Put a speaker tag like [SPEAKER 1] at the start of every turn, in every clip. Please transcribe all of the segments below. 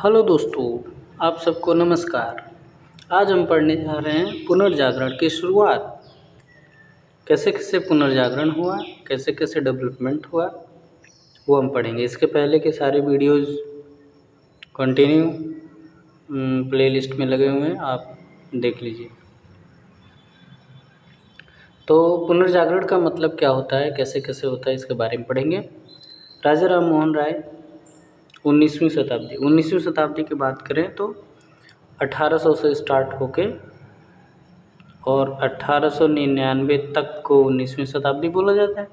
[SPEAKER 1] Hello दोस्तों, आप सबको नमस्कार। आज हम पढ़ने जा रहे हैं पुनर्जागरण की शुरुआत। कैसे कैसे पुनर्जागरण हुआ, कैसे कैसे डेवलपमेंट हुआ, वो हम पढ़ेंगे। इसके पहले के सारे वीडियोस कंटिन्यू प्लेलिस्ट में लगे हुए हैं, आप देख लीजिए। तो पुनर्जागरण का मतलब क्या होता है, कैसे कैसे होता है, इसके बारे में पढ़ेंगे। राजा राम मोहन राय 19वीं शताब्दी की बात करें तो 1800 से स्टार्ट होके और 1899 तक को 19वीं शताब्दी बोला जाता है।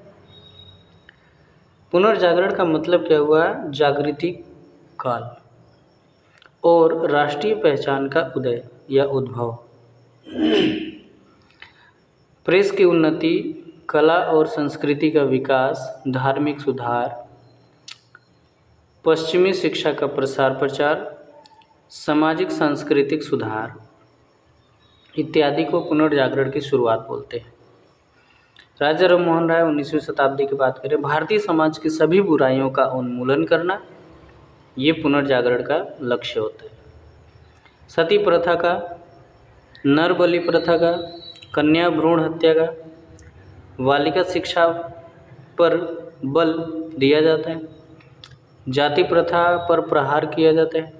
[SPEAKER 1] पुनर्जागरण का मतलब क्या हुआ? जागृति काल और राष्ट्रीय पहचान का उदय या उद्भव, प्रेस की उन्नति, कला और संस्कृति का विकास, धार्मिक सुधार, पश्चिमी शिक्षा का प्रसार प्रचार, सामाजिक सांस्कृतिक सुधार इत्यादि को पुनर्जागरण की शुरुआत बोलते हैं। राजा राम मोहन राय 19वीं शताब्दी की बात करें, भारतीय समाज की सभी बुराइयों का उन्मूलन करना, ये पुनर्जागरण का लक्ष्य होता है। सती प्रथा का, नर बलि प्रथा का, कन्या भ्रूण हत्या का, बालिका शिक्षा पर बल दिया जाता है, जाति प्रथा पर प्रहार किया जाता है,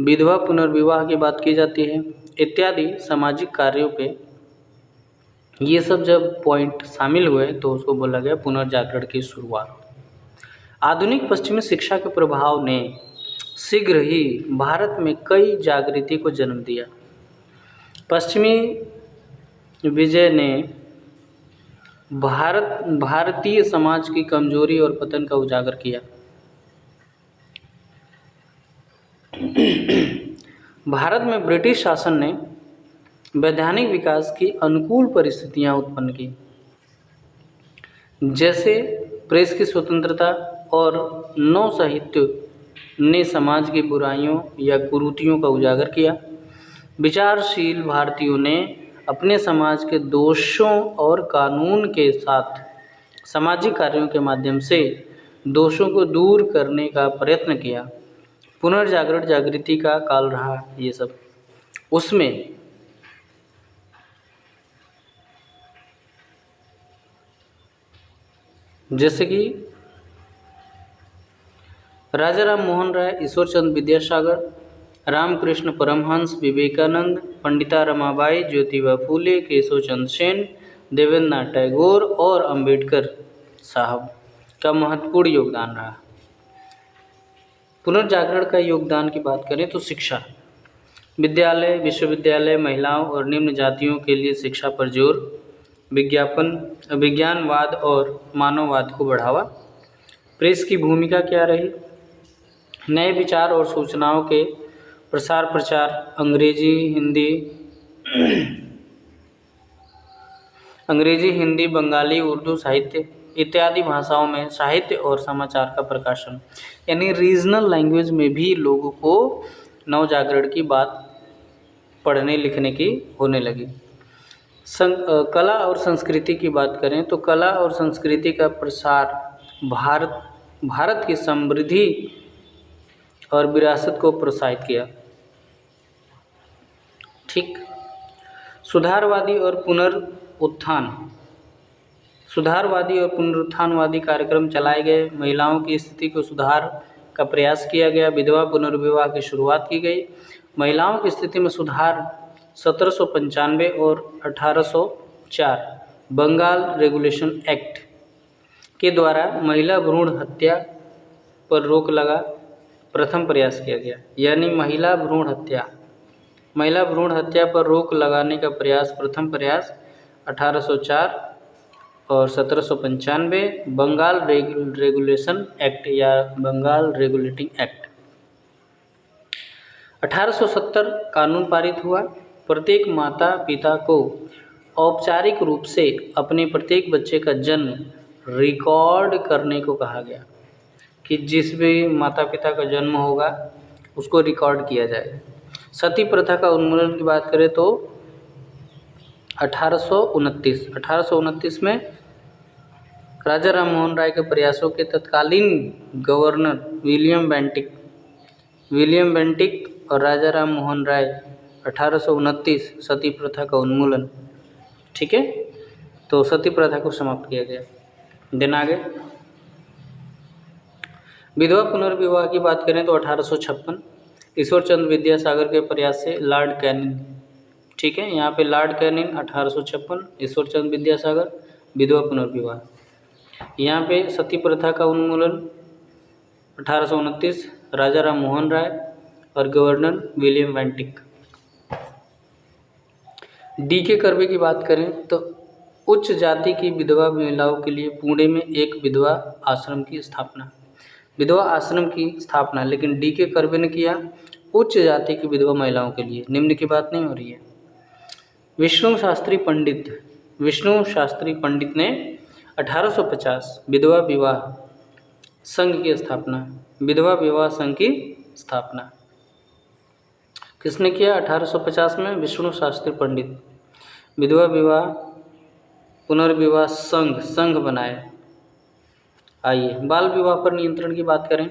[SPEAKER 1] विधवा पुनर्विवाह की बात की जाती है इत्यादि सामाजिक कार्यों पे ये सब जब पॉइंट शामिल हुए तो उसको बोला गया पुनर्जागरण की शुरुआत। आधुनिक पश्चिमी शिक्षा के प्रभाव ने शीघ्र ही भारत में कई जागृति को जन्म दिया। पश्चिमी विजय ने भारतीय समाज की कमजोरी और पतन का उजागर किया। भारत में ब्रिटिश शासन ने वैधानिक विकास की अनुकूल परिस्थितियां उत्पन्न की, जैसे प्रेस की स्वतंत्रता और नव साहित्य ने समाज की बुराइयों या कुरीतियों का उजागर किया। विचारशील भारतीयों ने अपने समाज के दोषों और कानून के साथ सामाजिक कार्यों के माध्यम से दोषों को दूर करने का प्रयत्न किया। पुनर्जागरण जागृति का काल रहा ये सब। उसमें जैसे कि राजा राम मोहन राय, ईश्वरचंद विद्यासागर, रामकृष्ण परमहंस, विवेकानंद, पंडिता रमाबाई, ज्योतिबा फूले, केशव चंद्र सेन, देवेंद्रनाथ टैगोर और अंबेडकर साहब का महत्वपूर्ण योगदान रहा। पुनर्जागरण का योगदान की बात करें तो शिक्षा, विद्यालय, विश्वविद्यालय, महिलाओं और निम्न जातियों के लिए शिक्षा पर जोर, विज्ञानवाद और मानववाद को बढ़ावा। प्रेस की भूमिका क्या रही? नए विचार और सूचनाओं के प्रसार प्रचार, अंग्रेजी, हिंदी, बंगाली, उर्दू साहित्य इत्यादि भाषाओं में साहित्य और समाचार का प्रकाशन, यानी रीजनल लैंग्वेज में भी लोगों को नवजागरण की बात पढ़ने लिखने की होने लगी। कला और संस्कृति की बात करें तो कला और संस्कृति का प्रसार भारत की समृद्धि और विरासत को प्रोत्साहित किया। ठीक। सुधारवादी और पुनरुत्थानवादी कार्यक्रम चलाए गए। महिलाओं की स्थिति को सुधार का प्रयास किया गया। विधवा पुनर्विवाह की शुरुआत की गई। महिलाओं की स्थिति में सुधार 1795 और 1804 बंगाल रेगुलेशन एक्ट के द्वारा महिला भ्रूण हत्या पर रोक लगा प्रथम प्रयास किया गया। यानी महिला भ्रूण हत्या पर रोक लगाने का प्रथम प्रयास 1804 और 1795 बंगाल रेगुलेशन एक्ट या बंगाल रेगुलेटिंग एक्ट। 1870 कानून पारित हुआ। प्रत्येक माता पिता को औपचारिक रूप से अपने प्रत्येक बच्चे का जन्म रिकॉर्ड करने को कहा गया कि जिस भी माता पिता का जन्म होगा उसको रिकॉर्ड किया जाए। सती प्रथा का उन्मूलन की बात करें तो 1829 में राजा राम मोहन राय के प्रयासों के तत्कालीन governor William Bentinck William Bentinck और राजा राम मोहन राय 1829 सती प्रथा का उन्मूलन। ठीक है, तो सती प्रथा को समाप्त किया गया। दिन आगे विधवा पुनर्विवाह की बात करें तो 1856 ईश्वर चंद्र विद्यासागर के प्रयास से लॉर्ड कैनिंग। ठीक है, यहाँ पे लॉर्ड कैनिंग 1856, ईश्वर चंद्र विद्यासागर, विधवा पुनर्विवाह। यहाँ पे सती प्रथा का उन्मूलन 1829 राजा राम मोहन राय और गवर्नर विलियम बेंटिक। डी के कर्वे की बात करें तो उच्च जाति की विधवा महिलाओं के लिए पुणे में एक विधवा आश्रम की स्थापना। विधवा आश्रम की स्थापना लेकिन डी के कर्वे ने किया उच्च जाति की विधवा महिलाओं के लिए, निम्न की बात नहीं हो रही है। विष्णु शास्त्री पंडित ने 1850 विधवा विवाह संघ की स्थापना। विधवा विवाह संघ की स्थापना किसने किया? 1850 में विष्णु शास्त्री पंडित। विधवा विवाह पुनर्विवाह संघ बनाए। आइए बाल विवाह पर नियंत्रण की बात करें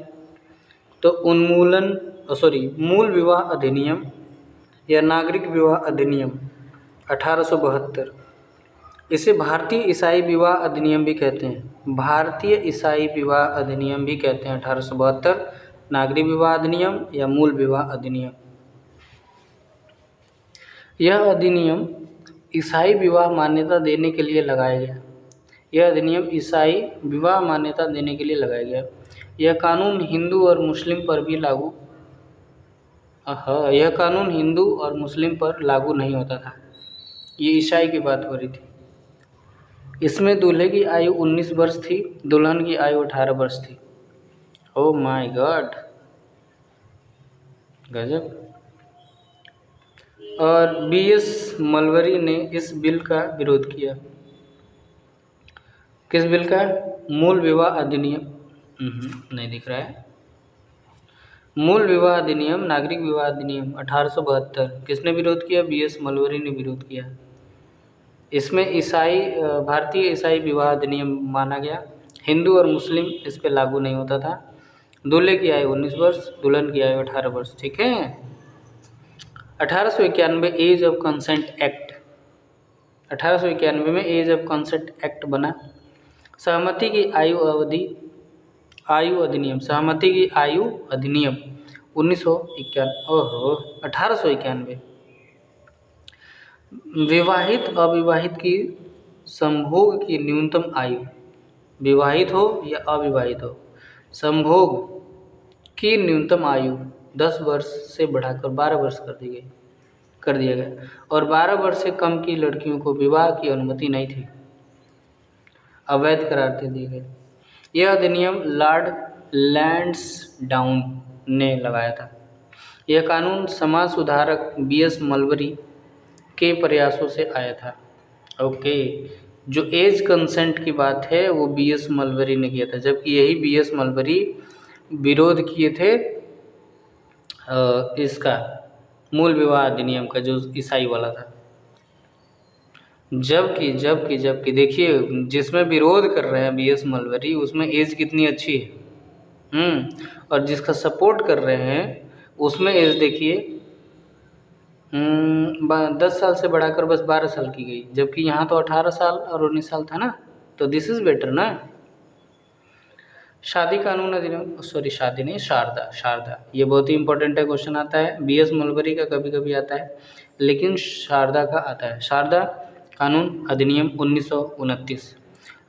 [SPEAKER 1] तो मूल विवाह अधिनियम या नागरिक विवाह अधिनियम 1872, इसे भारतीय ईसाई विवाह अधिनियम भी कहते हैं। भारतीय ईसाई विवाह अधिनियम भी कहते हैं 1872, नागरिक विवाह अधिनियम या मूल विवाह अधिनियम। यह अधिनियम ईसाई विवाह मान्यता देने के लिए लगाया गया। यह अधिनियम ईसाई विवाह मान्यता देने के लिए लगाया गया। यह कानून हिंदू और मुस्लिम पर भी लागू यह कानून हिंदू और मुस्लिम पर लागू नहीं होता था। ये ईसाई की बात हो रही थी। इसमें दूल्हे की आयु 19 वर्ष थी, दुल्हन की आयु 18 वर्ष थी। ओह माय गॉड, गजब। और बीएस मलवरी ने इस बिल का विरोध किया। किस बिल का? मूल विवाह अधिनियम नहीं दिख रहा है। मूल विवाह अधिनियम, नागरिक विवाह अधिनियम 1872 किसने विरोध किया? बीएस मलवरी ने विरोध किया। इसमें भारतीय ईसाई विवाह अधिनियम माना गया। हिंदू और मुस्लिम इस पे लागू नहीं होता था। दूल्हे की आयु 19 वर्ष, दुल्हन की आयु 18 वर्ष। ठीक है। 1891 एज ऑफ कंसेंट एक्ट, 1891 में एज ऑफ कंसेंट एक्ट बना। सहमति की आयु अधिनियम, सहमति की आयु अधिनियम 1891। विवाहित अविवाहित की संभोग की न्यूनतम आयु, विवाहित हो या अविवाहित हो, संभोग की न्यूनतम आयु 10 वर्ष से बढ़ाकर 12 वर्ष कर दिया गया और 12 वर्ष से कम की लड़कियों को विवाह की अनुमति नहीं थी, अवैध करार दे दिए गए। यह अधिनियम लॉर्ड लैंसडाउन ने लगाया था। यह कानून समाज सुधारक बीएस मलवरी के प्रयासों से आया था। ओके, जो एज कंसेंट की बात है वो बीएस मलवरी ने किया था, जबकि यही बीएस मलवरी विरोध किए थे इसका मूल विवाह अधिनियम का, जो ईसाई वाला था। जबकि देखिए, जिसमें विरोध कर रहे हैं बीएस मलवरी उसमें एज कितनी अच्छी है, और जिसका सपोर्ट कर रहे हैं उसमें एज देखिए 10 साल से बढ़ाकर बस 12 साल की गई, जबकि यहाँ तो 18 साल और 19 साल था ना, तो दिस इज़ बेटर ना। शादी कानून अधिनियम, शादी नहीं, शारदा, ये बहुत ही इंपॉर्टेंट है, क्वेश्चन आता है। बीएस मलवरी का कभी कभी आता है, लेकिन शारदा का आता है। शारदा कानून अधिनियम 1929।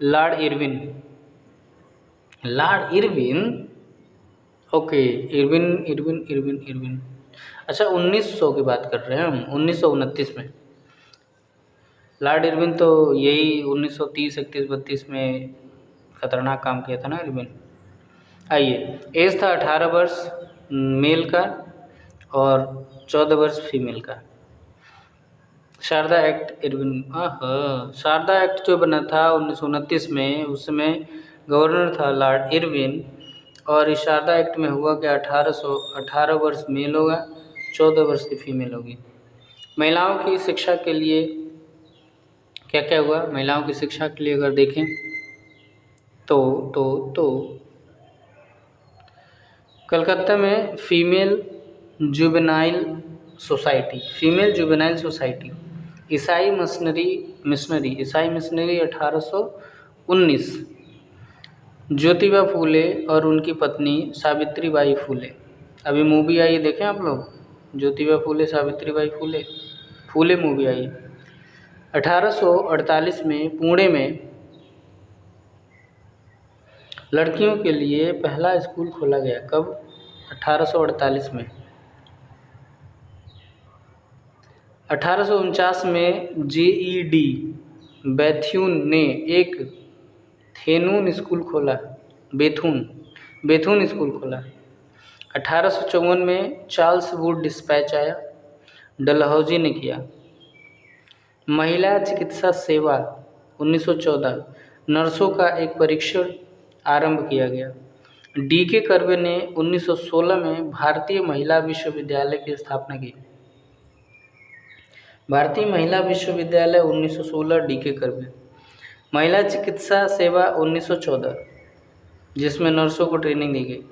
[SPEAKER 1] लॉर्ड इरविन, ओके, इरविन, अच्छा 1900 की बात कर रहे हैं हम, 1929 में। लॉर्ड इरविन तो यही 1930, 31, 32 में खतरनाक काम किया था ना इरविन। आइए, एज था 18 वर्ष मेल का और 14 वर्ष फीमेल का। शारदा एक्ट शारदा एक्ट जो बना था 1929 में, उसमें गवर्नर था लॉर्ड इरविन, और इस शारदा एक्ट में हुआ कि 18 वर्ष मेल होगा, 14 वर्ष की फीमेल होगी। महिलाओं की शिक्षा के लिए क्या क्या हुआ? महिलाओं की शिक्षा के लिए अगर देखें तो कलकत्ता में फीमेल जुवेनाइल सोसाइटी, ईसाई मिशनरी 1819, ज्योतिबा फूले और उनकी पत्नी सावित्रीबाई फूले। अभी मूवी आई है, देखें आप लोग, ज्योतिबा फूले सावित्रीबाई फूले, फूले मूवी आई। 1848 में पुणे में लड़कियों के लिए पहला स्कूल खोला गया। कब? 1848 में। 1849 में जेईडी बैथ्यून ने एक बेथून स्कूल खोला। 1854 में चार्ल्स वुड डिस्पैच आया, डलहौजी ने किया। महिला चिकित्सा सेवा 1914, नर्सों का एक परीक्षण आरंभ किया गया। डीके कर्वे ने 1916 में भारतीय महिला विश्वविद्यालय की स्थापना की। भारतीय महिला विश्वविद्यालय 1916, डीके कर्वे। महिला चिकित्सा सेवा 1914, जिसमें नर्सों को ट्रेनिंग दी गई।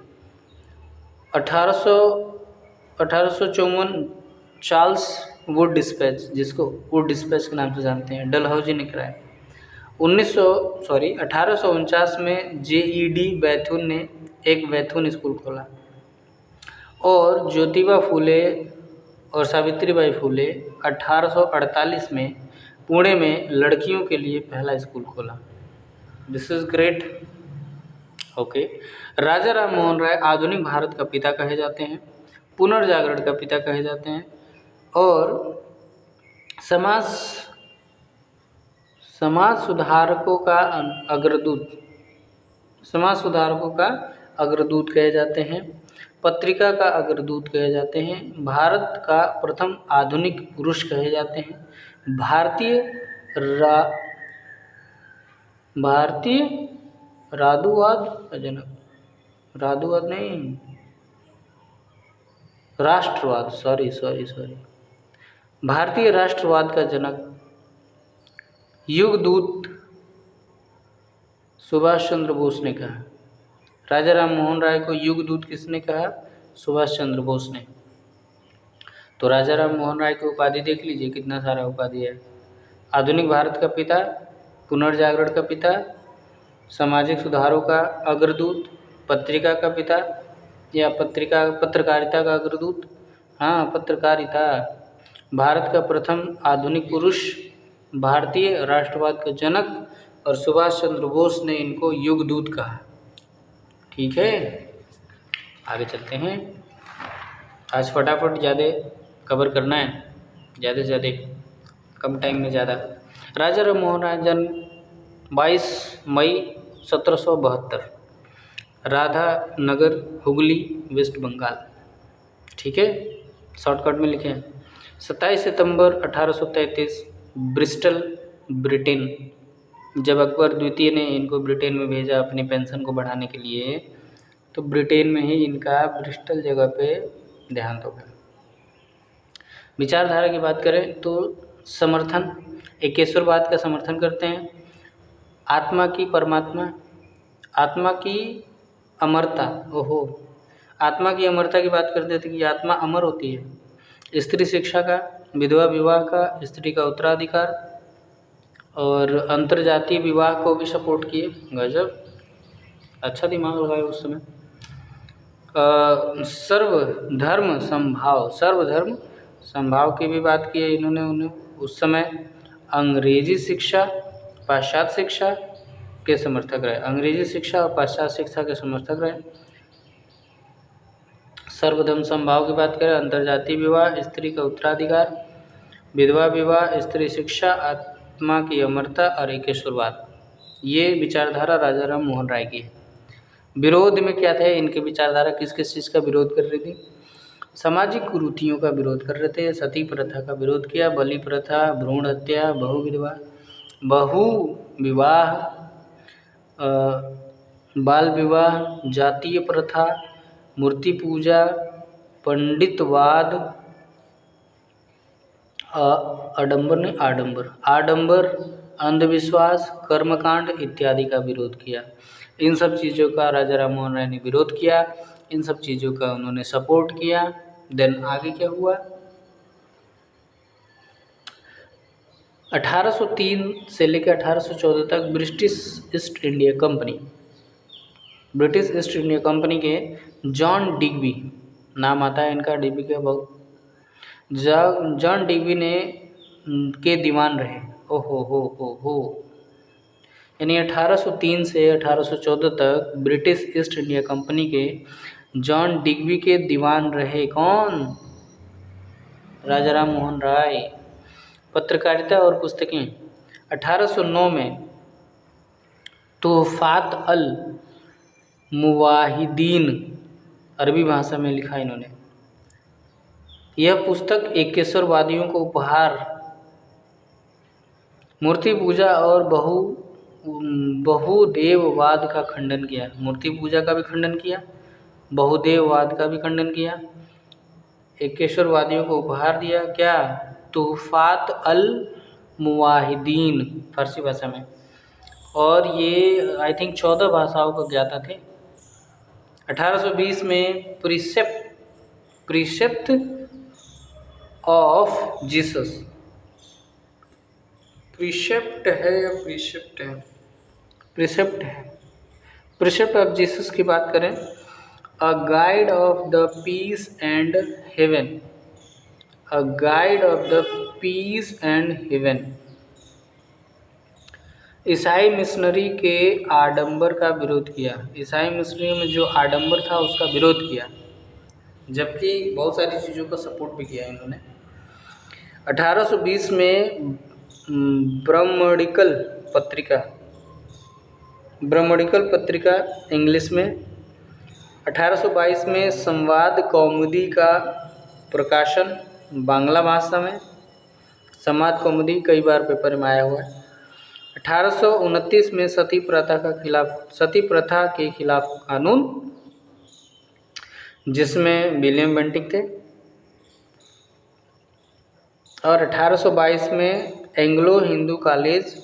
[SPEAKER 1] 1854 चार्ल्स वुड डिस्पैच, जिसको वुड डिस्पैच के नाम से जानते हैं, डलहौजी ने कराया। 1849 में जेईडी बैथून ने एक बैथून स्कूल खोला। और ज्योतिबा फूले और सावित्रीबाई फूले 1848 में पुणे में लड़कियों के लिए पहला स्कूल खोला। This is great. ओके। राजा राम मोहन राय आधुनिक भारत का पिता कहे जाते हैं, पुनर्जागरण का पिता कहे जाते हैं, और समाज सुधारकों का अग्रदूत कहे जाते हैं, पत्रिका का अग्रदूत कहे जाते हैं, भारत का प्रथम आधुनिक पुरुष कहे जाते हैं, भारतीय राष्ट्रवाद भारतीय राष्ट्रवाद का जनक, युगदूत सुभाष चंद्र बोस ने कहा। राजा राम मोहन राय को युगदूत किसने कहा? सुभाष चंद्र बोस ने। तो राजा राम मोहन राय की उपाधि देख लीजिए, कितना सारा उपाधि है। आधुनिक भारत का पिता, पुनर्जागरण का पिता, सामाजिक सुधारों का अग्रदूत, पत्रिका का पिता या पत्रकारिता का अग्रदूत, हाँ पत्रकारिता, भारत का प्रथम आधुनिक पुरुष, भारतीय राष्ट्रवाद का जनक, और सुभाष चंद्र बोस ने इनको युगदूत कहा। ठीक है, आगे चलते हैं। आज फटाफट ज़्यादा कवर करना है, ज़्यादा से ज़्यादा, कम टाइम में ज़्यादा। राजा राम मोहन राय जन्म 22 मई 1772, राधा नगर, हुगली, वेस्ट बंगाल। ठीक है, शॉर्टकट में लिखें। 27 सितंबर 1833, ब्रिस्टल, ब्रिटेन। जब अकबर द्वितीय ने इनको ब्रिटेन में भेजा अपनी पेंशन को बढ़ाने के लिए, तो ब्रिटेन में ही इनका ब्रिस्टल जगह पे देहांत हो गया। विचारधारा की बात करें तो समर्थन, एकेश्वरवाद का समर्थन करते हैं, आत्मा की परमात्मा, आत्मा की अमरता, आत्मा की अमरता की बात करते थे कि आत्मा अमर होती है, स्त्री शिक्षा का, विधवा विवाह का, स्त्री का उत्तराधिकार, और अंतर्जातीय विवाह को भी सपोर्ट किए। गजब, अच्छा दिमाग लगाए उस समय। सर्वधर्म संभाव की भी बात की है इन्होंने उस समय। अंग्रेजी शिक्षा, पाश्चात्य शिक्षा के समर्थक रहे, अंग्रेजी शिक्षा और पाश्चात्य शिक्षा के समर्थक रहे। सर्वधर्म समभाव की बात करें, अंतर्जातीय विवाह, स्त्री का उत्तराधिकार, विधवा विवाह, स्त्री शिक्षा, आत्मा की अमरता और एकेश्वरवाद, ये विचारधारा राजा राम मोहन राय की है। विरोध में क्या थे इनके विचारधारा, किस किस चीज़ का विरोध कर रही थी? सामाजिक कुरीतियों का विरोध कर रहे थे, सती प्रथा का विरोध किया, बलि प्रथा, भ्रूण हत्या, बहु विवाह, बाल विवाह, जातीय प्रथा, मूर्ति पूजा, पंडितवाद, आडंबर, अंधविश्वास, कर्मकांड इत्यादि का विरोध किया। इन सब चीज़ों का राजा राम मोहन राय ने विरोध किया इन सब चीज़ों का उन्होंने सपोर्ट किया। देन आगे क्या हुआ, 1803 से लेकर 1814 तक ब्रिटिश ईस्ट इंडिया कंपनी के जॉन डिग्बी, नाम आता है इनका, डिग्बी के बहुत, जॉन डिग्बी ने के दीवान रहे। हो यानी 1803 से 1814 तक ब्रिटिश ईस्ट इंडिया कंपनी के जॉन डिग्बी के दीवान रहे। कौन? राजा राम मोहन राय। पत्रकारिता और पुस्तकें, 1809 में तोहफात अल मुवाहिदीन, अरबी भाषा में लिखा इन्होंने। यह पुस्तक एकेश्वरवादियों को उपहार, मूर्ति पूजा और बहुदेववाद का खंडन किया। मूर्ति पूजा का भी खंडन किया, बहुदेववाद का भी खंडन किया, एकेश्वरवादियों को उपहार दिया। क्या? तोहफात अल मुवाहिदीन, फारसी भाषा में। और ये आई थिंक 14 भाषाओं को ज्ञाता थे। 1820 में प्रीसेप्ट ऑफ जीसस, प्रीसेप्ट है या प्रीसेप्ट है? प्रीसेप्ट है। प्रीसेप्ट ऑफ जीसस की बात करें, a guide of the peace and heaven, a guide of the peace and heaven. ईसाई मिशनरी के आडंबर का विरोध किया। ईसाई मिशनरी में जो आडंबर था उसका विरोध किया, जबकि बहुत सारी चीज़ों का सपोर्ट भी किया इन्होंने। 1820 में ब्रह्मणिकल पत्रिका इंग्लिश में। 1822 में संवाद कौमुदी का प्रकाशन बांग्ला भाषा में। संवाद कौमुदी कई बार पेपर में आया हुआ है। 1829 में सती प्रथा के खिलाफ कानून, जिसमें विलियम बेंटिक थे। और 1822 में एंग्लो हिंदू कॉलेज,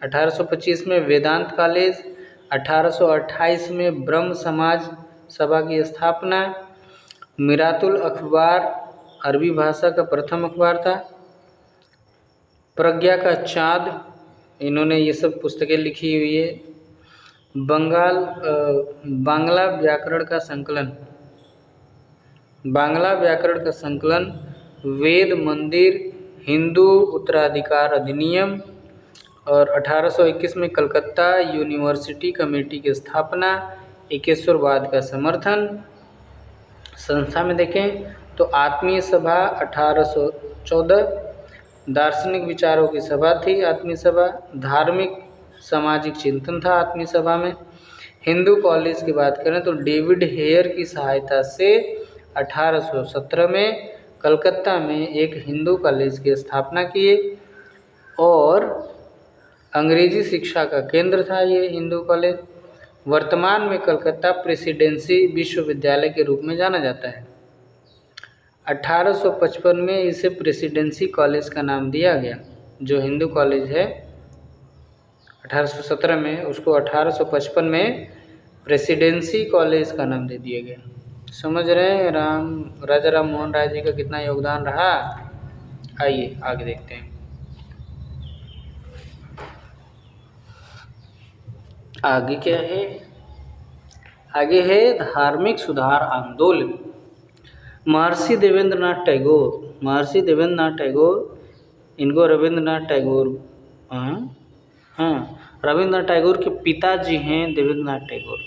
[SPEAKER 1] 1825 में वेदांत कॉलेज, 1828 में ब्रह्म समाज सभा की स्थापना। मिरातुल अखबार अरबी भाषा का प्रथम अखबार था। प्रज्ञा का चाँद, इन्होंने ये सब पुस्तकें लिखी हुई है। बांग्ला व्याकरण का संकलन, वेद मंदिर, हिंदू उत्तराधिकार अधिनियम। और 1821 में कलकत्ता यूनिवर्सिटी कमेटी की स्थापना, एकेश्वरवाद का समर्थन। संस्था में देखें तो आत्मीय सभा 1814, दार्शनिक विचारों की सभा थी आत्मीय सभा, धार्मिक सामाजिक चिंतन था आत्मीय सभा में। हिंदू कॉलेज की बात करें तो डेविड हेयर की सहायता से 1817 में कलकत्ता में एक हिंदू कॉलेज की स्थापना किए, और अंग्रेजी शिक्षा का केंद्र था ये हिंदू कॉलेज। वर्तमान में कलकत्ता प्रेसिडेंसी विश्वविद्यालय के रूप में जाना जाता है। 1855 में इसे प्रेसिडेंसी कॉलेज का नाम दिया गया। जो हिंदू कॉलेज है 1817 में, उसको 1855 में प्रेसिडेंसी कॉलेज का नाम दे दिया गया। समझ रहे हैं राजा राम मोहन राय जी का कितना योगदान रहा। आइए आगे देखते हैं। आगे क्या है? आगे है धार्मिक सुधार आंदोलन। महर्षि देवेंद्रनाथ टैगोर, इनको रविंद्रनाथ टैगोर, रविंद्रनाथ टैगोर के पिताजी हैं देवेंद्रनाथ टैगोर।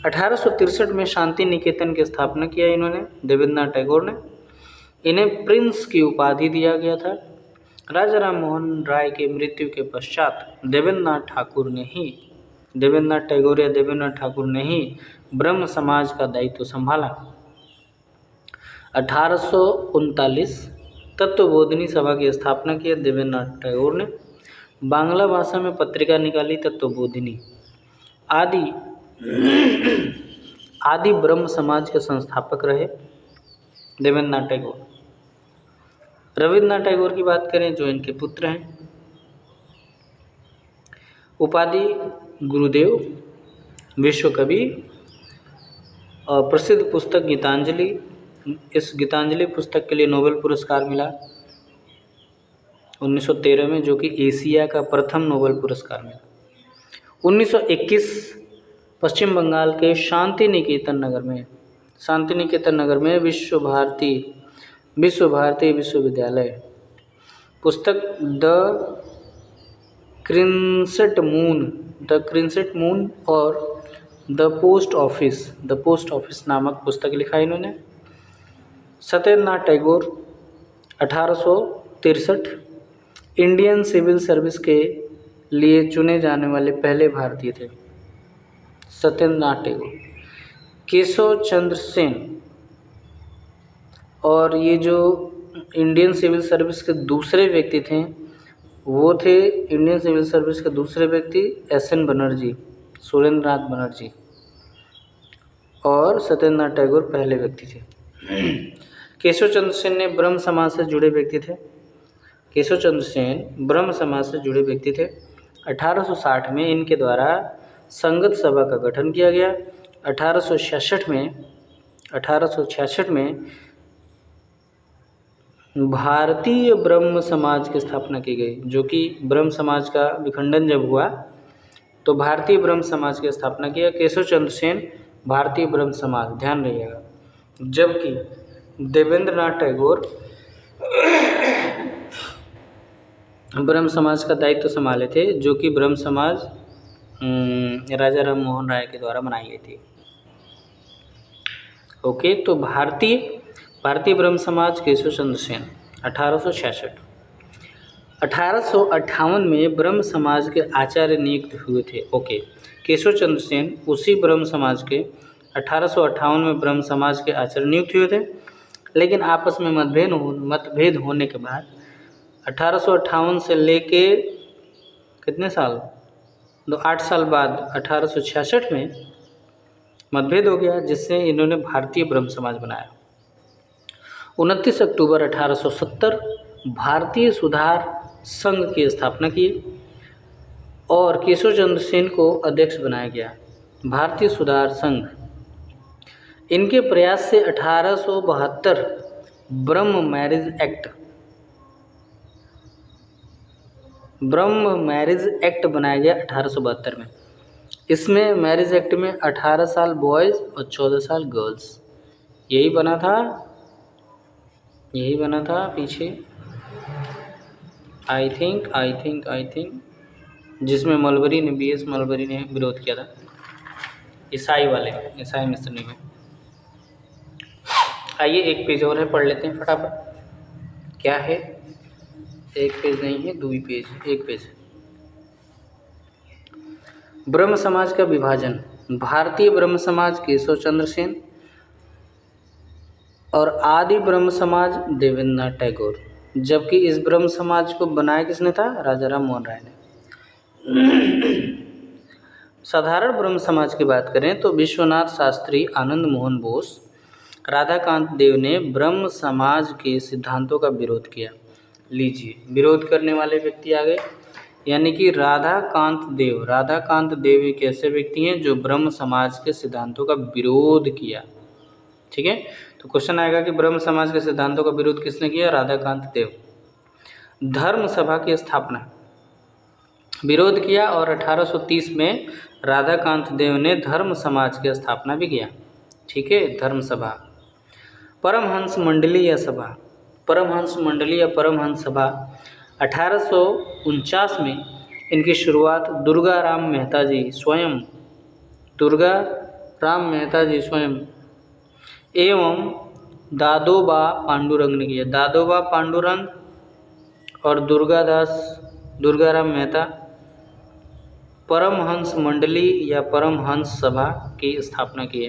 [SPEAKER 1] 1863 में शांति निकेतन की स्थापना किया इन्होंने, देवेंद्रनाथ टैगोर ने। इन्हें प्रिंस की उपाधि दिया गया था। राजा राम मोहन राय की मृत्यु के पश्चात देवेंद्रनाथ टैगोर या देवेंद्रनाथ ठाकुर ने ही ब्रह्म समाज का दायित्व संभाला। 1839 तत्वबोधिनी सभा की स्थापना की देवेंद्रनाथ टैगोर ने। बांग्ला भाषा में पत्रिका निकाली तत्वबोधिनी। आदि ब्रह्म समाज के संस्थापक रहे देवेंद्रनाथ टैगोर। रविंद्रनाथ टैगोर की बात करें जो इनके पुत्र हैं। उपाधि गुरुदेव, विश्व कवि, और प्रसिद्ध पुस्तक गीतांजलि, इस गीतांजलि पुस्तक के लिए नोबेल पुरस्कार मिला 1913 में, जो कि एशिया का प्रथम नोबेल पुरस्कार मिला। 1921 पश्चिम बंगाल के शांति निकेतन नगर में विश्व भारती विश्वविद्यालय पुस्तक द क्रिंसेट मून और द पोस्ट ऑफिस नामक पुस्तक लिखा इन्होंने। Satyendranath Tagore 1863 Indian civil service के लिए चुने जाने वाले पहले भारतीय थे, सत्येंद्रनाथ टैगोर। केशव चंद्र सेन, और ये जो इंडियन सिविल सर्विस के दूसरे व्यक्ति थे वो थे इंडियन सिविल सर्विस के दूसरे व्यक्ति एस.एन. बनर्जी, सुरेंद्रनाथ बनर्जी, और सत्येंद्रनाथ टैगोर पहले व्यक्ति थे। केशव चंद्र सेन ने ब्रह्म समाज से जुड़े व्यक्ति थे। 1860 में इनके द्वारा संगत सभा का गठन किया गया। 1866 में भारतीय ब्रह्म समाज की स्थापना की गई, जो कि ब्रह्म समाज का विखंडन जब हुआ तो भारतीय ब्रह्म समाज की स्थापना किया केशव चंद्र सेन, भारतीय ब्रह्म समाज, ध्यान रखिएगा। जबकि देवेंद्रनाथ टैगोर ब्रह्म समाज का दायित्व संभाले थे, जो कि ब्रह्म समाज राजा राम मोहन राय के द्वारा बनाई गई थी। ओके, तो भारतीय ब्रह्म समाज केशव चंद्र सेन 1866। 1858 में ब्रह्म समाज के आचार्य नियुक्त हुए थे। ओके, केशव चंद्र सेन उसी ब्रह्म समाज के 1858 में ब्रह्म समाज के आचार्य नियुक्त हुए थे, लेकिन आपस में मतभेद होने के बाद 1858 से लेके कितने साल, 8 साल बाद 1866 में मतभेद हो गया, जिससे इन्होंने भारतीय ब्रह्म समाज बनाया। 29 अक्टूबर 1870 भारतीय सुधार संघ की स्थापना की और केशव चंद्र सेन को अध्यक्ष बनाया गया। भारतीय सुधार संघ, इनके प्रयास से 1872 ब्रह्म मैरिज एक्ट बनाया गया 1872 में। इसमें मैरिज एक्ट में 18 साल बॉयज़ और 14 साल गर्ल्स, यही बना था पीछे, आई थिंक, जिसमें BS मलबरी ने विरोध किया था, ईसाई मिशनरी में। आइए एक पेज और है, पढ़ लेते हैं फटाफट। क्या है, एक पेज नहीं है, एक पेज। ब्रह्म समाज का विभाजन, भारतीय ब्रह्म समाज केशव चंद्र सेन और आदि ब्रह्म समाज देवेंद्रनाथ टैगोर, जबकि इस ब्रह्म समाज को बनाया किसने था, राजा राम मोहन राय ने। साधारण ब्रह्म समाज की बात करें तो विश्वनाथ शास्त्री, आनंद मोहन बोस, राधाकांत देव ने ब्रह्म समाज के सिद्धांतों का विरोध किया। लीजिए, विरोध करने वाले व्यक्ति आ गए, यानी कि राधाकांत देव एक ऐसे व्यक्ति हैं जो ब्रह्म समाज के सिद्धांतों का विरोध किया। ठीक है, तो क्वेश्चन आएगा कि ब्रह्म समाज के सिद्धांतों का विरोध किसने किया, राधाकांत देव। धर्म सभा की स्थापना, विरोध किया, और 1830 में राधाकांत देव ने धर्म समाज की स्थापना भी किया। ठीक है, धर्म सभा। परमहंस मंडली या परमहंस सभा 1849 में इनकी शुरुआत दुर्गा राम मेहता जी स्वयं एवं दादोबा पांडुरंग ने किया। दादोबा पांडुरंग और दुर्गाराम मेहता परमहंस मंडली या परमहंस सभा की स्थापना की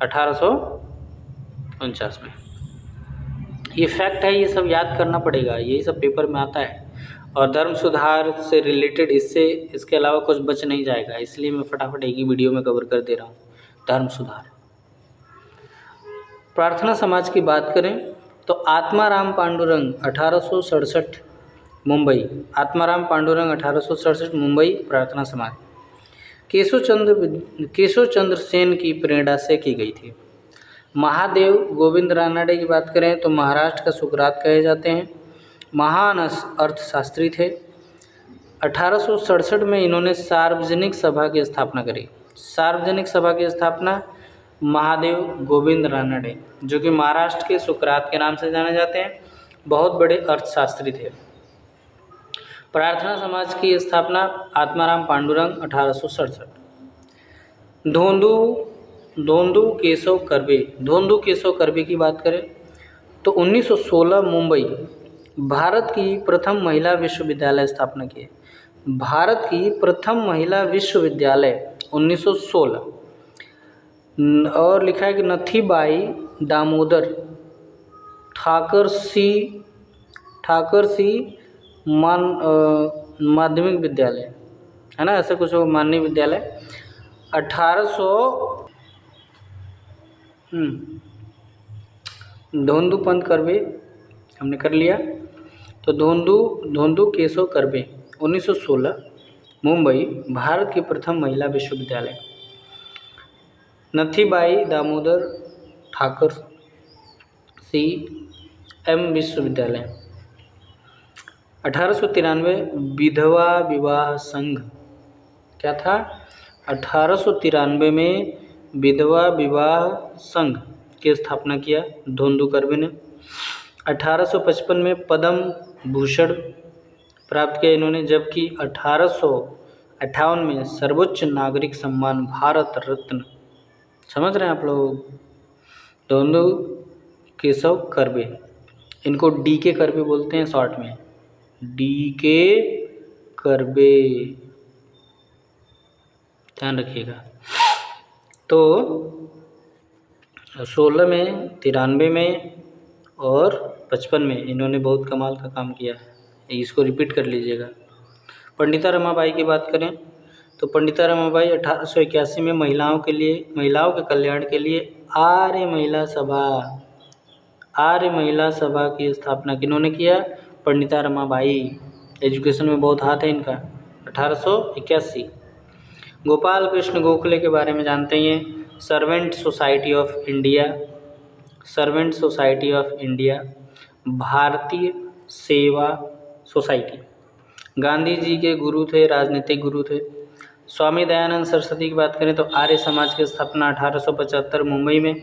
[SPEAKER 1] 1849 में। ये फैक्ट है, ये सब याद करना पड़ेगा, यही सब पेपर में आता है। और धर्म सुधार से रिलेटेड इसके अलावा कुछ बच नहीं जाएगा, इसलिए मैं फटाफट एक ही वीडियो में कवर कर दे रहा हूँ। धर्म सुधार। प्रार्थना समाज की बात करें तो आत्माराम पांडुरंग 1867 मुंबई, प्रार्थना समाज केशव चंद्र सेन की प्रेरणा से की गई थी। महादेव गोविंद रानडे की बात करें तो महाराष्ट्र का सुकरात कहे जाते हैं। महान अर्थशास्त्री थे। 1867 में इन्होंने सार्वजनिक सभा की स्थापना करी। सार्वजनिक सभा की स्थापना महादेव गोविंद रानडे, जो कि महाराष्ट्र के सुकरात के नाम से जाने जाते हैं, बहुत बड़े अर्थशास्त्री थे। प्रार्थना समाज की स्थापना आत्माराम पांडुरंग 1867। धोंदू केशव कर्वे। धोंदू केशव कर्वे की बात करें तो 1916 मुंबई भारत की प्रथम महिला विश्वविद्यालय स्थापना की। भारत की प्रथम महिला विश्वविद्यालय 1916। और लिखा है कि नथीबाई दामोदर ठाकर सी माध्यमिक विद्यालय, है ना, ऐसा कुछ हो, माननीय विद्यालय 1800। धोंदू पंत कर्वे हमने कर लिया। तो धोंदू केशव कर्वे 1916 मुंबई भारत की प्रथम महिला विश्वविद्यालय। नथीबाई दामोदर ठाकर सी एम विश्वविद्यालय। 1893 विधवा विवाह संघ। क्या था? 1893 में विधवा विवाह संघ की स्थापना किया धोंदू कर्वे ने। 1855 में पद्म भूषण प्राप्त किया इन्होंने, जबकि 1858 में सर्वोच्च नागरिक सम्मान भारत रत्न। समझ रहे हैं आप लोग? धोंदू केशव कर्वे, इनको डी के कर्वे बोलते हैं शॉर्ट में, डी के कर्वे, ध्यान रखिएगा। तो 16 में, 93 में और 55 में इन्होंने बहुत कमाल का काम किया है, इसको रिपीट कर लीजिएगा। पंडिता रमाबाई की बात करें तो पंडिता रमाबाई 1881 में महिलाओं के कल्याण के लिए आर्य महिला सभा की स्थापना किन्होंने किया? पंडिता रमाबाई। एजुकेशन में बहुत हाथ है इनका। 1881। गोपाल कृष्ण गोखले के बारे में जानते ही हैं। सर्वेंट सोसाइटी ऑफ इंडिया, भारतीय सेवा सोसाइटी। गांधी जी के गुरु थे, राजनीतिक गुरु थे। स्वामी दयानंद सरस्वती की बात करें तो आर्य समाज की स्थापना 1875 मुंबई में,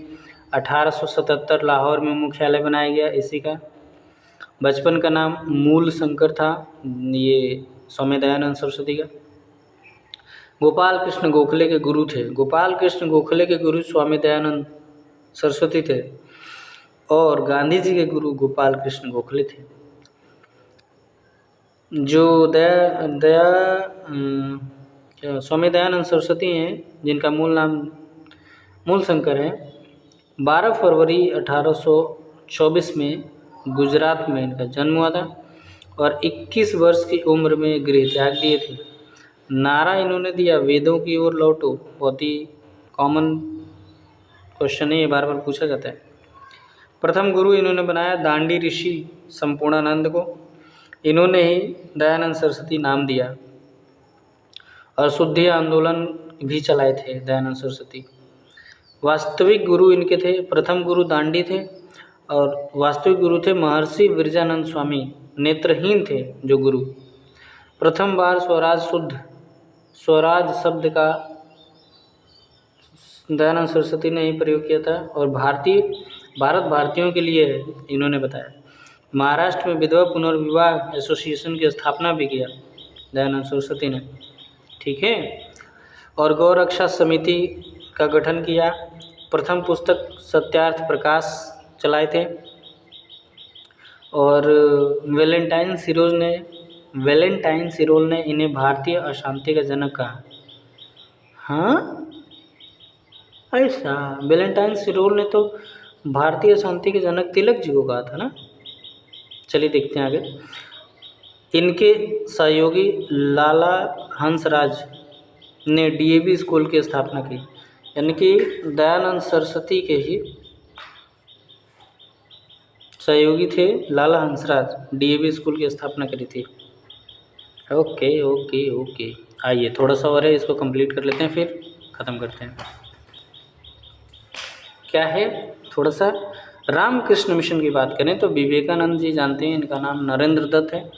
[SPEAKER 1] 1877 लाहौर में मुख्यालय बनाया गया इसी का। बचपन का नाम मूल शंकर था, ये स्वामी दयानंद सरस्वती का। गोपाल कृष्ण गोखले के गुरु थे। गोपाल कृष्ण गोखले के गुरु स्वामी दयानंद सरस्वती थे और गांधी जी के गुरु गोपाल कृष्ण गोखले थे। जो स्वामी दयानंद सरस्वती हैं, जिनका मूल शंकर है, 12 फरवरी 1824 में गुजरात में इनका जन्म हुआ था और 21 वर्ष की उम्र में गृह त्याग दिए थे। नारा इन्होंने दिया, वेदों की ओर लौटो। बहुत ही कॉमन क्वेश्चन है, ये बार बार पूछा जाता है। प्रथम गुरु इन्होंने बनाया दांडी ऋषि संपूर्णानंद को, इन्होंने ही दयानंद सरस्वती नाम दिया और शुद्धि आंदोलन भी चलाए थे दयानंद सरस्वती। वास्तविक गुरु इनके थे, प्रथम गुरु दांडी थे और वास्तविक गुरु थे महर्षि विरजानंद स्वामी, नेत्रहीन थे जो गुरु। प्रथम बार स्वराज शब्द का दयानंद सरस्वती ने ही प्रयोग किया था और भारत भारतीयों के लिए इन्होंने बताया। महाराष्ट्र में विधवा पुनर्विवाह एसोसिएशन की स्थापना भी किया दयानंद सरस्वती ने, ठीक है। और गौ रक्षा समिति का गठन किया। प्रथम पुस्तक सत्यार्थ प्रकाश चलाए थे और वैलेंटाइन सिरोल ने इन्हें भारतीय अशांति का जनक कहा। हाँ, ऐसा वैलेंटाइन सिरोल ने तो भारतीय अशांति के जनक तिलक जी को कहा था ना। चलिए देखते हैं आगे। इनके सहयोगी लाला हंसराज ने डीएवी स्कूल की स्थापना की, यानी कि दयानंद सरस्वती के ही सहयोगी थे लाला हंसराज, डीएवी स्कूल की स्थापना करी थी। ओके ओके ओके, आइए थोड़ा सा और है, इसको कंप्लीट कर लेते हैं फिर ख़त्म करते हैं। क्या है? थोड़ा सा रामकृष्ण मिशन की बात करें तो विवेकानंद जी जानते हैं, इनका नाम नरेंद्र दत्त है।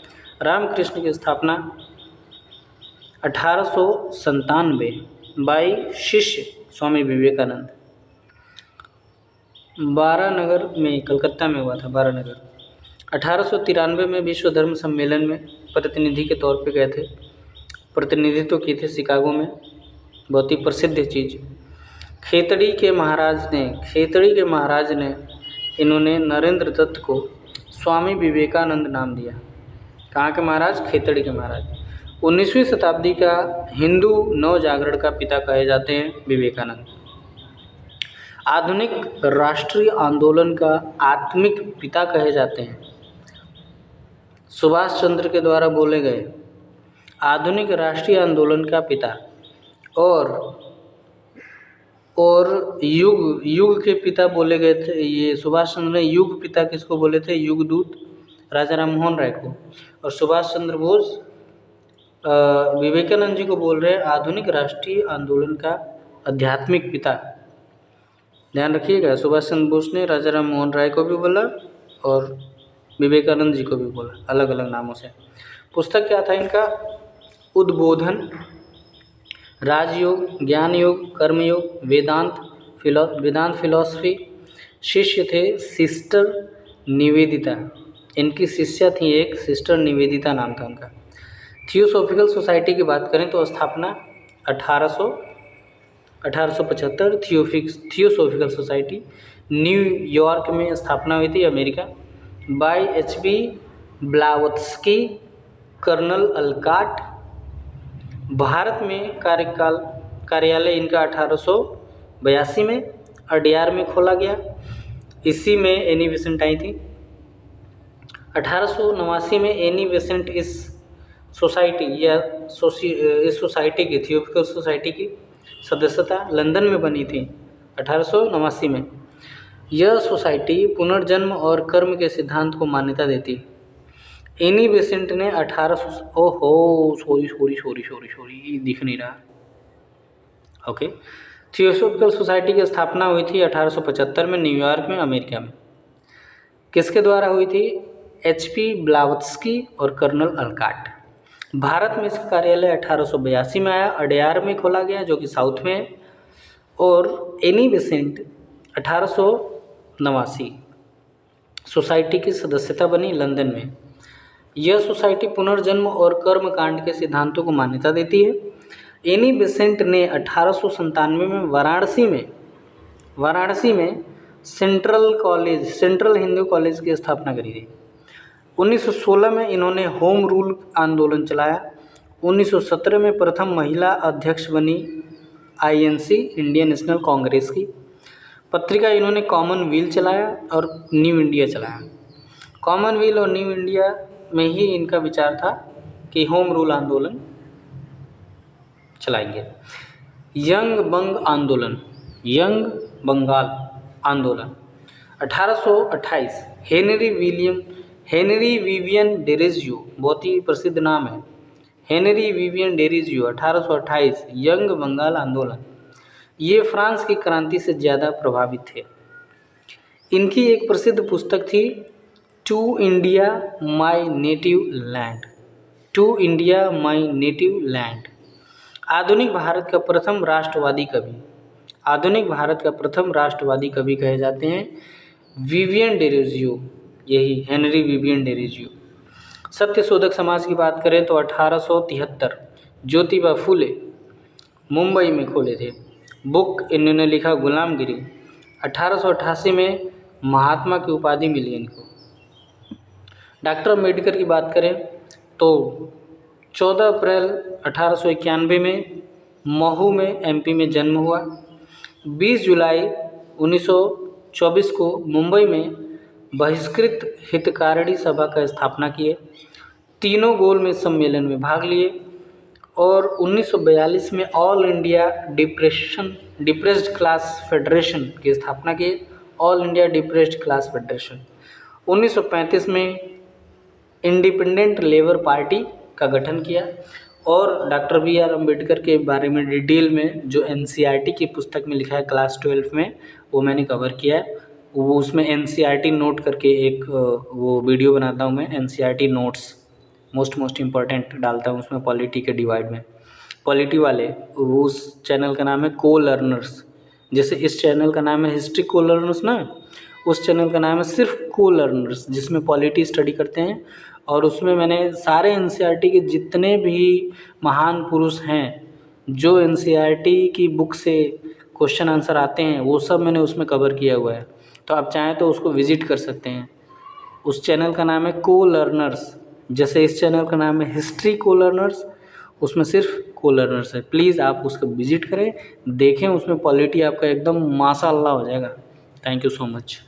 [SPEAKER 1] रामकृष्ण की स्थापना 1897 बाई शिष्य स्वामी विवेकानंद बारानगर में, कलकत्ता में हुआ था, बारानगर। 1893 में विश्व धर्म सम्मेलन में प्रतिनिधि के तौर पे गए थे, प्रतिनिधित्व किए थे शिकागो में। बहुत ही प्रसिद्ध चीज़। खेतड़ी के महाराज ने इन्होंने नरेंद्र दत्त को स्वामी विवेकानंद नाम दिया। कहाँ के महाराज? खेतड़ी के महाराज। 19वीं शताब्दी का हिंदू नव जागरण का पिता कहे जाते हैं विवेकानंद। आधुनिक राष्ट्रीय आंदोलन का आत्मिक पिता कहे जाते हैं। सुभाष चंद्र के द्वारा बोले गए आधुनिक राष्ट्रीय आंदोलन का पिता और युग के पिता बोले गए थे। ये सुभाष चंद्र ने युग पिता किसको बोले थे? युग दूत राजा राम मोहन राय को। और सुभाष चंद्र बोस विवेकानंद जी को बोल रहे हैं आधुनिक राष्ट्रीय आंदोलन का आध्यात्मिक पिता। ध्यान रखिएगा, सुभाष चंद्र बोस ने राजा राम मोहन राय को भी बोला और विवेकानंद जी को भी बोला, अलग अलग नामों से। पुस्तक क्या था इनका? उद्बोधन, राजयोग, ज्ञान योग, कर्मयोग, वेदांत फिलॉसफी। शिष्य थे सिस्टर निवेदिता, इनकी शिष्या थी एक सिस्टर निवेदिता नाम था उनका। थियोसॉफिकल सोसाइटी की बात करें तो स्थापना 1875 थियोसॉफिकल सोसाइटी न्यूयॉर्क में स्थापना हुई थी, America. By H.B. Blavatsky, colonel Olcott. Bharat में कार्यालय इनका 1882 में अडयार में खोला गया। इसी में एनी बेसेंट आई थी। 1889 में एनी बेसेंट इस सोसाइटी की थियोसॉफिकल सोसाइटी की सदस्यता लंदन में बनी थी 1889 में। यह सोसाइटी पुनर्जन्म और कर्म के सिद्धांत को मान्यता देती। एनी बेसेंट ने 1800 दिख नहीं रहा। ओके, थियोसॉफिकल सोसाइटी की स्थापना हुई थी 1875 में न्यूयॉर्क में, अमेरिका में। किसके द्वारा हुई थी? H.P. ब्लावत्स्की और कर्नल अलकाट। भारत में इसका कार्यालय 1882 में आया, अडयार में खोला गया जो कि साउथ में है। और एनी बेसेंट 1889 सोसाइटी की सदस्यता बनी लंदन में। यह सोसाइटी पुनर्जन्म और कर्म कांड के सिद्धांतों को मान्यता देती है। एनी बेसेंट ने 1897 में वाराणसी में सेंट्रल हिंदू कॉलेज की स्थापना करी थी। 1916 में इन्होंने होम रूल आंदोलन चलाया। 1917 में प्रथम महिला अध्यक्ष बनी INC, इंडियन नेशनल कांग्रेस की। पत्रिका इन्होंने कॉमनवेल्थ चलाया और न्यू इंडिया चलाया। कॉमनवेल्थ और न्यू इंडिया में ही इनका विचार था कि होम रूल आंदोलन चलाएंगे। यंग बंगाल आंदोलन 1828 हेनरी विवियन डेरेजियो, बहुत ही प्रसिद्ध नाम है, Henry Vivian Derozio. 1828 young Bengal आंदोलन, ये फ्रांस की क्रांति से ज़्यादा प्रभावित थे। इनकी एक प्रसिद्ध पुस्तक थी to India my native land. आधुनिक भारत का प्रथम राष्ट्रवादी कवि कहे जाते हैं विवियन डेरेजियो, यही हेनरी विवियन डेरेजियो। सत्य शोधक समाज की बात करें तो 1873 ज्योतिबा फूले मुंबई में खोले थे। बुक इन्होंने लिखा गुलामगिरी। 1888 में महात्मा की उपाधि मिली इनको। डॉक्टर अम्बेडकर की बात करें तो 14 अप्रैल 1891 में महू में MP में जन्म हुआ। 20 जुलाई 1924 को मुंबई में बहिष्कृत हितकारिणी सभा का स्थापना किए। तीनों गोलमेज सम्मेलन में भाग लिए और 1942 में all India depressed class federation की स्थापना की। All India depressed class federation. 1935 में इंडिपेंडेंट लेबर पार्टी का गठन किया और डॉक्टर BR अम्बेडकर के बारे में डिटेल में जो NCERT की पुस्तक में लिखा है क्लास 12 में, वो मैंने कवर किया है। वो उसमें एनसीईआरटी नोट करके एक वो वीडियो बनाता हूँ मैं, एनसीईआरटी नोट्स मोस्ट इम्पॉर्टेंट डालता हूँ उसमें पॉलिटी के डिवाइड में। पॉलिटी वाले वो उस चैनल का नाम है को लर्नर्स। जैसे इस चैनल का नाम है हिस्ट्री को लर्नर्स ना, उस चैनल का नाम है सिर्फ को लर्नर्स, जिसमें पॉलिटी स्टडी करते हैं। और उसमें मैंने सारे एनसीईआरटी के जितने भी महान पुरुष हैं, जो एनसीईआरटी की बुक से क्वेश्चन आंसर आते हैं, वो सब मैंने उसमें कवर किया हुआ है। तो आप चाहें तो उसको विज़िट कर सकते हैं। उस चैनल का नाम है को लर्नर्स। जैसे इस चैनल का नाम है हिस्ट्री को लर्नर्स, उसमें सिर्फ को लर्नर्स है। प्लीज़ आप उसको विज़िट करें, देखें, उसमें पॉलिटी आपका एकदम माशाअल्लाह हो जाएगा। Thank you so much.